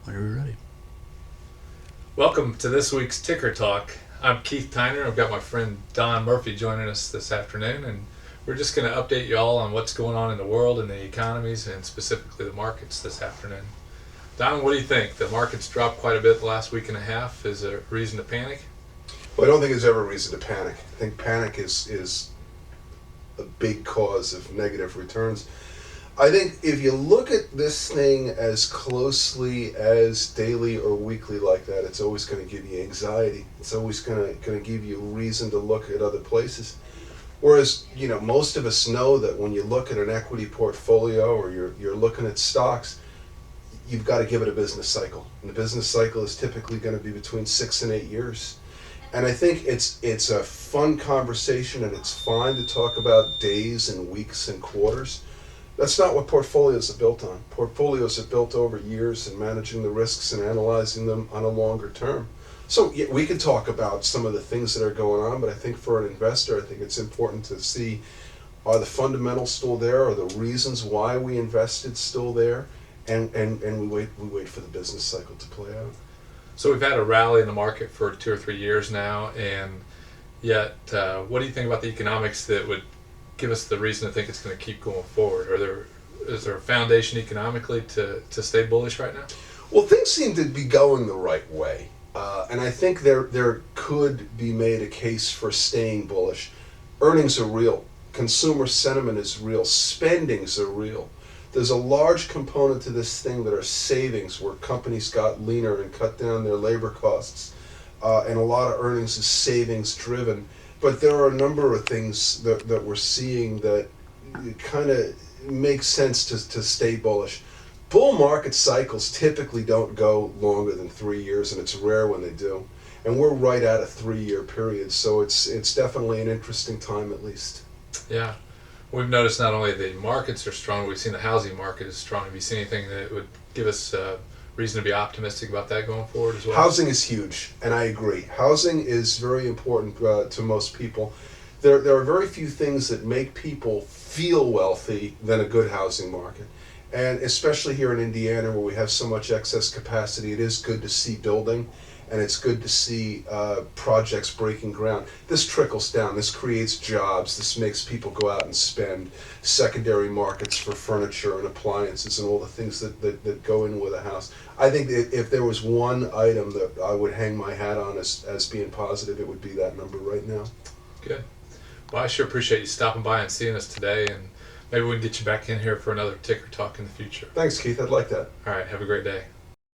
Whenever you're ready. Welcome to this week's Ticker Talk. I'm Keith Tyner. I've got my friend Don Murphy joining us this afternoon, and we're just going to update you all on what's going on in the world and the economies, and specifically the markets this afternoon. Don, what do you think? The market's dropped quite a bit the last week and a half. Is there reason to panic? Well, I don't think there's ever reason to panic. I think panic is a big cause of negative returns. I think if you look at this thing as closely as daily or weekly like that, it's always going to give you anxiety. It's always going to give you reason to look at other places. Whereas, most of us know that when you look at an equity portfolio or you're looking at stocks, you've got to give it a business cycle. And the business cycle is typically going to be between 6 and 8 years. And I think it's a fun conversation, and it's fine to talk about days and weeks and quarters. That's not what portfolios are built on. Portfolios are built over years and managing the risks and analyzing them on a longer term. So yeah, we could talk about some of the things that are going on, but I think for an investor, I think it's important to see, are the fundamentals still there? Are the reasons why we invested still there? And we wait for the business cycle to play out. So we've had a rally in the market for 2 or 3 years now, and yet what do you think about the economics that would give us the reason to think it's going to keep going forward? Is there a foundation economically to stay bullish right now? Well, things seem to be going the right way, and I think there could be made a case for staying bullish. Earnings are real, consumer sentiment is real, spendings are real. There's a large component to this thing that are savings, where companies got leaner and cut down their labor costs, and a lot of earnings is savings driven. But there are a number of things that we're seeing that kind of make sense to stay bullish. Bull market cycles typically don't go longer than 3 years, and it's rare when they do. And we're right at a 3-year period, so it's definitely an interesting time at least. Yeah. We've noticed not only the markets are strong, we've seen the housing market is strong. Have you seen anything that would give us reason to be optimistic about that going forward as well? Housing is huge, and I agree. Housing is very important to most people. There are very few things that make people feel wealthy than a good housing market. And especially here in Indiana, where we have so much excess capacity, it is good to see building, and it's good to see projects breaking ground. This trickles down. This creates jobs. This makes people go out and spend. Secondary markets for furniture and appliances and all the things that go in with a house. I think that if there was one item that I would hang my hat on as being positive, it would be that number right now. Good. Well, I sure appreciate you stopping by and seeing us today, and maybe we can get you back in here for another Ticker Talk in the future. Thanks, Keith. I'd like that. All right. Have a great day.